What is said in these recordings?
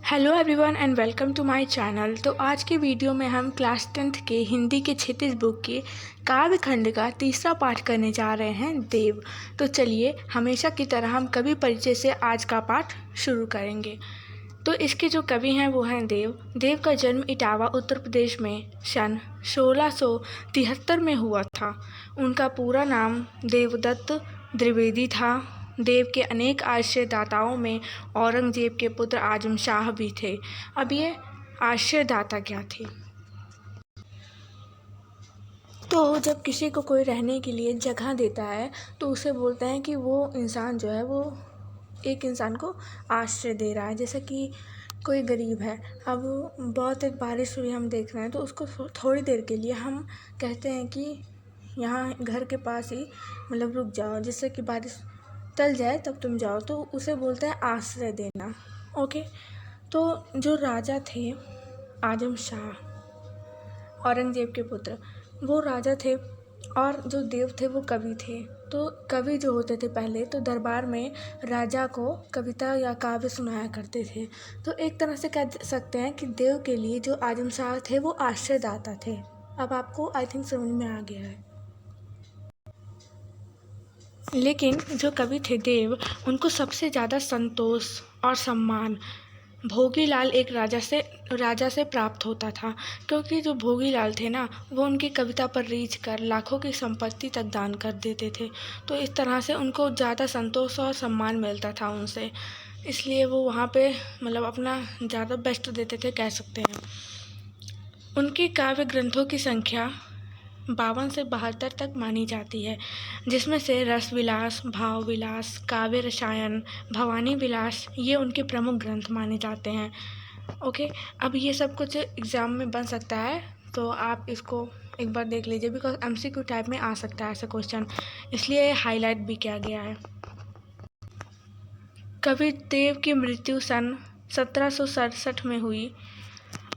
Hello everyone and welcome to my channel. तो आज की वीडियो में हम क्लास 10th के हिंदी के क्षितिज बुक के काव्य खंड का तीसरा पाठ करने जा रहे हैं, देव। तो चलिए, हमेशा की तरह हम कवि परिचय से आज का पाठ शुरू करेंगे। तो इसके जो कवि हैं वो हैं देव। देव का जन्म इटावा उत्तर प्रदेश में सन 1673 में हुआ था। उनका पूरा नाम देवदत्त द्विवेदी था। देव के अनेक आश्रयदाताओं में औरंगजेब के पुत्र आजम शाह भी थे। अब ये आश्रयदाता क्या थे? तो जब किसी को कोई रहने के लिए जगह देता है तो उसे बोलते हैं कि वो इंसान जो है वो एक इंसान को आश्रय दे रहा है। जैसे कि कोई गरीब है, अब बहुत एक बारिश हुई हम देख रहे हैं तो उसको थोड़ी देर के लिए हम कहते हैं कि यहाँ घर के पास ही रुक जाओ, जिससे कि बारिश टल जाए तब तुम जाओ, तो उसे बोलते हैं आश्रय देना। ओके। तो जो राजा थे आजम शाह, औरंगजेब के पुत्र, वो राजा थे और जो देव थे वो कवि थे। तो कवि जो होते थे पहले तो दरबार में राजा को कविता या काव्य सुनाया करते थे। तो एक तरह से कह सकते हैं कि देव के लिए जो आजम शाह थे वो आश्रयदाता थे। अब आपको आई थिंक समझ में आ गया है। लेकिन जो कवि थे देव, उनको सबसे ज़्यादा संतोष और सम्मान भोगीलाल एक राजा से प्राप्त होता था, क्योंकि जो भोगीलाल थे ना, वो उनकी कविता पर रीझ कर लाखों की संपत्ति तक दान कर देते थे। तो इस तरह से उनको ज़्यादा संतोष और सम्मान मिलता था उनसे, इसलिए वो वहाँ पे अपना ज़्यादा बेस्ट देते थे, कह सकते हैं। उनके काव्य ग्रंथों की संख्या 52 से 72 तक मानी जाती है, जिसमें से रस विलास, भाव विलास, काव्य रसायन, भवानी विलास ये उनके प्रमुख ग्रंथ माने जाते हैं। ओके। अब ये सब कुछ एग्ज़ाम में बन सकता है, तो आप इसको एक बार देख लीजिए, बिकॉज MCQ टाइप में आ सकता है ऐसा क्वेश्चन, इसलिए हाईलाइट भी किया गया है। कवि देव की मृत्यु सन 1767 में हुई।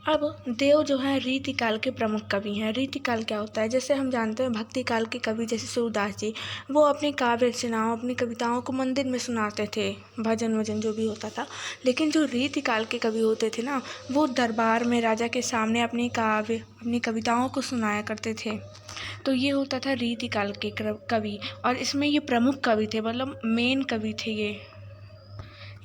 अब देव जो है रीतिकाल के प्रमुख कवि हैं। रीतिकाल क्या होता है? जैसे हम जानते हैं भक्ति काल के कवि जैसे सूरदास जी, वो अपनी काव्य रचनाओं, अपनी कविताओं को मंदिर में सुनाते थे, भजन वजन जो भी होता था। लेकिन जो रीतिकाल के कवि होते थे ना, वो दरबार में राजा के सामने अपनी काव्य, अपनी कविताओं को सुनाया करते थे। तो ये होता था रीतिकाल के कवि, और इसमें ये प्रमुख कवि थे, मेन कवि थे ये।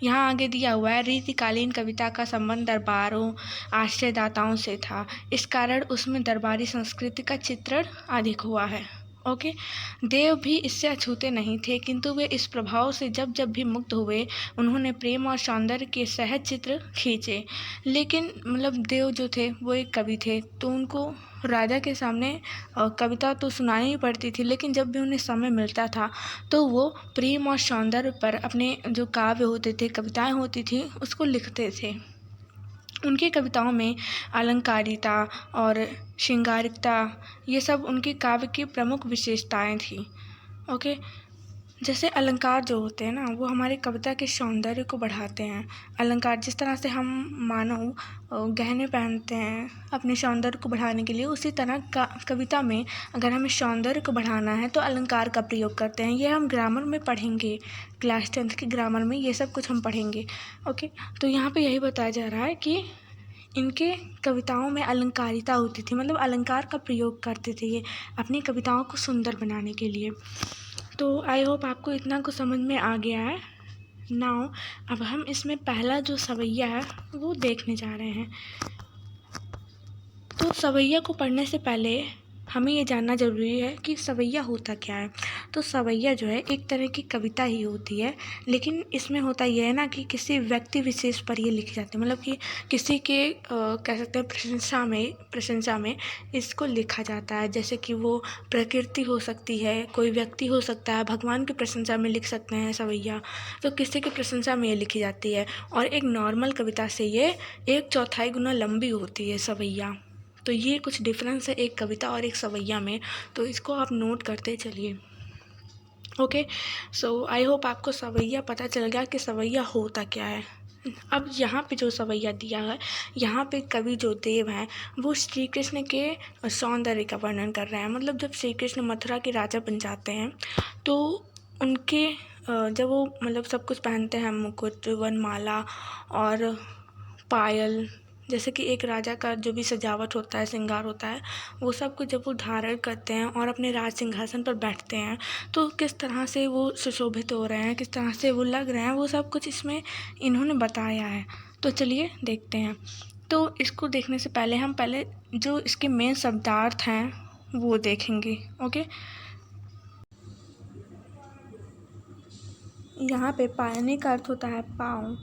यहाँ आगे दिया हुआ है, रीतिकालीन कविता का संबंध दरबारों, आश्रयदाताओं से था। इस कारण उसमें दरबारी संस्कृति का चित्रण अधिक हुआ है। ओके। देव भी इससे अछूते नहीं थे, किंतु वे इस प्रभाव से जब जब भी मुक्त हुए, उन्होंने प्रेम और सौंदर्य के सहज चित्र खींचे। लेकिन देव जो थे वो एक कवि थे, तो उनको राजा के सामने कविता तो सुनानी ही पड़ती थी, लेकिन जब भी उन्हें समय मिलता था तो वो प्रेम और सौंदर्य पर अपने जो काव्य होते थे, कविताएं होती थी, उसको लिखते थे। उनकी कविताओं में अलंकारिता और श्रृंगारिकता ये सब उनके काव्य की प्रमुख विशेषताएं थी। ओके। जैसे अलंकार जो होते हैं ना, वो हमारे कविता के सौंदर्य को बढ़ाते हैं। अलंकार जिस तरह से हम मानो गहने पहनते हैं अपने सौंदर्य को बढ़ाने के लिए, उसी तरह कविता में अगर हमें सौंदर्य को बढ़ाना है तो अलंकार का प्रयोग करते हैं। ये हम ग्रामर में पढ़ेंगे, क्लास 10th की ग्रामर में ये सब कुछ हम पढ़ेंगे। ओके। तो यहाँ पे यही बताया जा रहा है कि इनके कविताओं में अलंकारिता होती थी, अलंकार का प्रयोग करते थे ये अपनी कविताओं को सुंदर बनाने के लिए। तो आई होप आपको इतना कुछ समझ में आ गया है। नाउ अब हम इसमें पहला जो सवैया है वो देखने जा रहे हैं। तो सवैया को पढ़ने से पहले हमें ये जानना ज़रूरी है कि सवैया होता क्या है। तो सवैया जो है एक तरह की कविता ही होती है, लेकिन इसमें होता यह है ना कि किसी व्यक्ति विशेष पर ये लिखी जाती है, कि किसी के कह सकते हैं प्रशंसा में इसको लिखा जाता है। जैसे कि वो प्रकृति हो सकती है, कोई व्यक्ति हो सकता है, भगवान की प्रशंसा में लिख सकते हैं सवैया। तो किसी की प्रशंसा में ये लिखी जाती है, और एक नॉर्मल कविता से ये 1/4 गुना लंबी होती है सवैया। तो ये कुछ डिफरेंस है एक कविता और एक सवैया में, तो इसको आप नोट करते चलिए। ओके। सो आई होप आपको सवैया पता चल गया कि सवैया होता क्या है। अब यहाँ पे जो सवैया दिया है, यहाँ पे कवि जो देव हैं वो श्री कृष्ण के सौंदर्य का वर्णन कर रहे हैं। जब श्री कृष्ण मथुरा के राजा बन जाते हैं तो उनके जब वो सब कुछ पहनते हैं, मुकुट, वनमाला और पायल, जैसे कि एक राजा का जो भी सजावट होता है, श्रृंगार होता है, वो सब कुछ जब वो धारण करते हैं और अपने राज सिंहासन पर बैठते हैं तो किस तरह से वो सुशोभित हो रहे हैं, किस तरह से वो लग रहे हैं, वो सब कुछ इसमें इन्होंने बताया है। तो चलिए देखते हैं। तो इसको देखने से पहले हम पहले जो इसके मेन शब्दार्थ हैं वो देखेंगे। ओके, यहाँ पे पायनी का अर्थ होता है पाँव,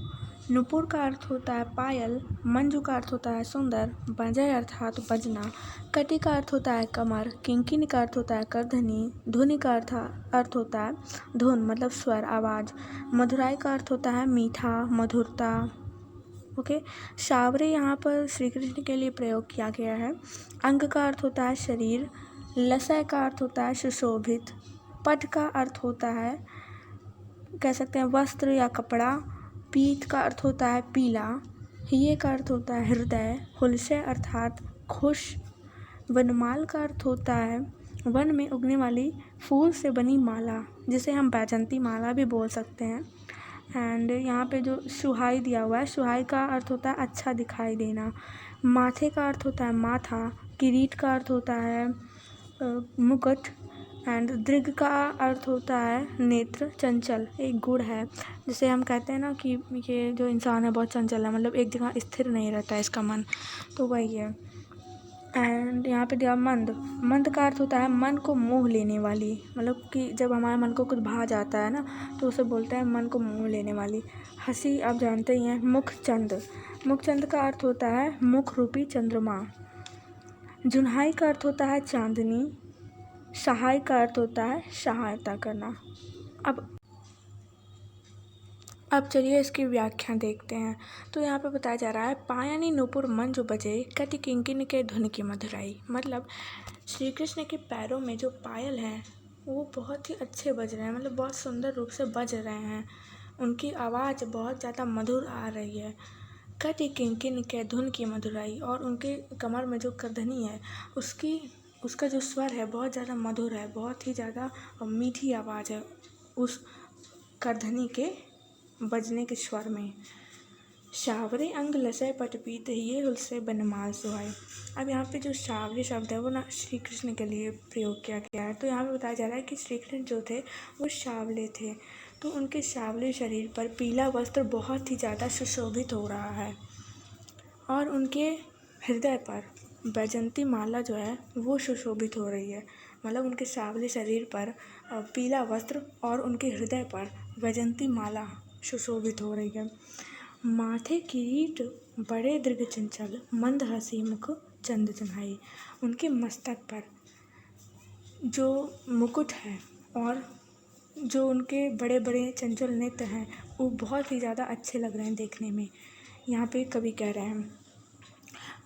नुपुर का अर्थ होता है पायल, मंजू का अर्थ होता है सुंदर, बजय अर्थात बजना, कटी का अर्थ होता है कमर, किंकिनी का अर्थ होता है करधनी, धुनि का अर्थ होता है धुन मतलब स्वर आवाज़, मधुराई का अर्थ होता है मीठा मधुरता। ओके, शावरे यहाँ पर श्री कृष्ण के लिए प्रयोग किया गया है। अंग का अर्थ होता है शरीर, लसय का अर्थ होता है सुशोभित, पट का अर्थ होता है कह सकते हैं वस्त्र या कपड़ा, पीत का अर्थ होता है पीला, हिये का अर्थ होता है हृदय, हुलसे अर्थात खुश, वनमाल का अर्थ होता है वन में उगने वाली फूल से बनी माला, जिसे हम बैजंती माला भी बोल सकते हैं। एंड यहाँ पे जो सुहाई दिया हुआ है, सुहाई का अर्थ होता है अच्छा दिखाई देना, माथे का अर्थ होता है माथा, किरीट का अर्थ होता है मुकुट, एंड दृग का अर्थ होता है नेत्र, चंचल एक गुण है, जिसे हम कहते हैं ना कि ये जो इंसान है बहुत चंचल है, मतलब एक जगह स्थिर नहीं रहता है इसका मन, तो वही है। एंड यहाँ पे दिया मंद, मंद का अर्थ होता है मन को मोह लेने वाली, मतलब कि जब हमारे मन को कुछ भा जाता है ना तो उसे बोलते हैं मन को मोह लेने वाली। हंसी आप जानते ही हैं। मुख चंद, मुख चंद का अर्थ होता है मुख रूपी चंद्रमा। जुन्हाई का अर्थ होता है चांदनी। सहाय का अर्थ होता है सहायता करना। अब चलिए इसकी व्याख्या देखते हैं। तो यहाँ पे बताया जा रहा है पायनी नूपुर मंजू बजे कटि किंकिन के धुन की मधुराई, मतलब श्री कृष्ण के पैरों में जो पायल हैं वो बहुत ही अच्छे बज रहे हैं, मतलब बहुत सुंदर रूप से बज रहे हैं, उनकी आवाज़ बहुत ज़्यादा मधुर आ रही है। कटि किंकिन के धुन की मधुराई, और उनके कमर में जो करधनी है उसका जो स्वर है बहुत ज़्यादा मधुर है, बहुत ही ज़्यादा मीठी आवाज़ है उस करधनी के बजने के स्वर में। शावरे अंग लसय पटपीत ये हुलसे बनमाल सुहाय। अब यहाँ पे जो शावरे शब्द है वो ना श्री कृष्ण के लिए प्रयोग किया गया है। तो यहाँ पे बताया जा रहा है कि श्री कृष्ण जो थे वो शावले थे, तो उनके शावले शरीर पर पीला वस्त्र बहुत ही ज़्यादा सुशोभित हो रहा है, और उनके हृदय पर बैजंती माला जो है वो सुशोभित हो रही है, मतलब उनके सावले शरीर पर पीला वस्त्र और उनके हृदय पर बैजंती माला सुशोभित हो रही है। माथे किरीट बड़े दीर्घ चंचल मंद हंसी मुख चंद चन्हाई, उनके मस्तक पर जो मुकुट है और जो उनके बड़े बड़े चंचल नेत्र हैं वो बहुत ही ज़्यादा अच्छे लग रहे हैं देखने में। यहाँ पे कवि कह रहे हैं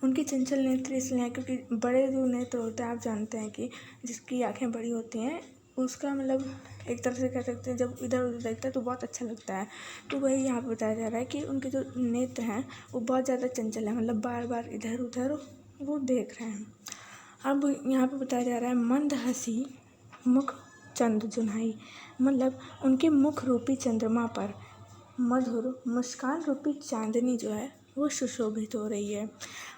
उनके चंचल नेत्र इसलिए हैं क्योंकि बड़े जो नेत्र होते हैं आप जानते हैं कि जिसकी आँखें बड़ी होती हैं उसका मतलब एक तरह से कह सकते हैं जब इधर उधर देखता है तो बहुत अच्छा लगता है। तो वही यहाँ पर बताया जा रहा है कि उनके जो नेत्र हैं वो बहुत ज़्यादा चंचल है, मतलब बार बार इधर उधर वो देख रहे हैं। अब यहाँ पे बताया जा रहा है मंद हंसी मुख चंद जुन्हाई, मतलब उनके मुख रूपी चंद्रमा पर मधुर मुस्कान रूपी चांदनी जो है वो सुशोभित हो रही है।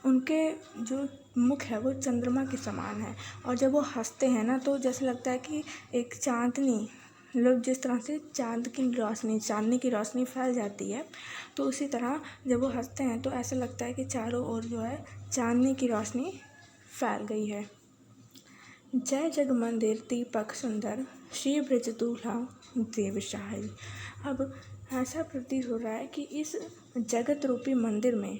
उनके जो मुख है वो चंद्रमा के समान है, और जब वो हंसते हैं ना तो जैसे लगता है कि एक चांदनी, लोग जिस तरह से चांदनी की रोशनी फैल जाती है, तो उसी तरह जब वो हंसते हैं तो ऐसा लगता है कि चारों ओर जो है चांदनी की रोशनी फैल गई है। जय जग मंदिर दीपक सुंदर श्री ब्रज दूल्हा देवशाही। अब ऐसा प्रतीत हो रहा है कि इस जगत रूपी मंदिर में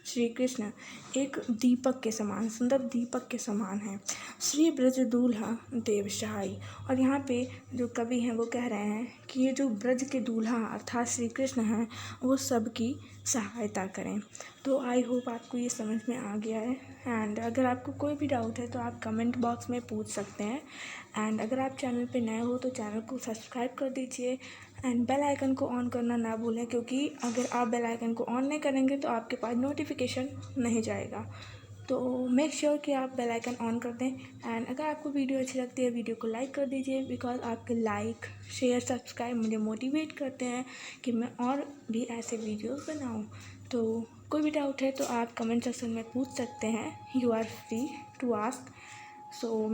श्री कृष्ण एक दीपक के समान, सुंदर दीपक के समान है। श्री ब्रज दूल्हा देवशाही, और यहाँ पे जो कवि हैं वो कह रहे हैं कि ये जो ब्रज के दूल्हा अर्थात श्री कृष्ण हैं वो सबकी सहायता करें। तो आई होप आपको ये समझ में आ गया है, एंड अगर आपको कोई भी डाउट है तो आप कमेंट बॉक्स में पूछ सकते हैं। एंड अगर आप चैनल पे नए हो तो चैनल को सब्सक्राइब कर दीजिए एंड बेल आइकन को ऑन करना ना भूलें, क्योंकि अगर आप बेल आइकन को ऑन नहीं करेंगे तो आपके पास नोटिफिकेशन नहीं जाएगा। तो मेक श्योर कि आप बेल आइकन ऑन कर दें। एंड अगर आपको वीडियो अच्छी लगती है वीडियो को लाइक कर दीजिए, बिकॉज आपके लाइक शेयर सब्सक्राइब मुझे मोटिवेट करते हैं कि मैं और भी ऐसे वीडियोस बनाऊं। तो कोई भी डाउट है तो आप कमेंट सेक्शन में पूछ सकते हैं, you are free to ask. So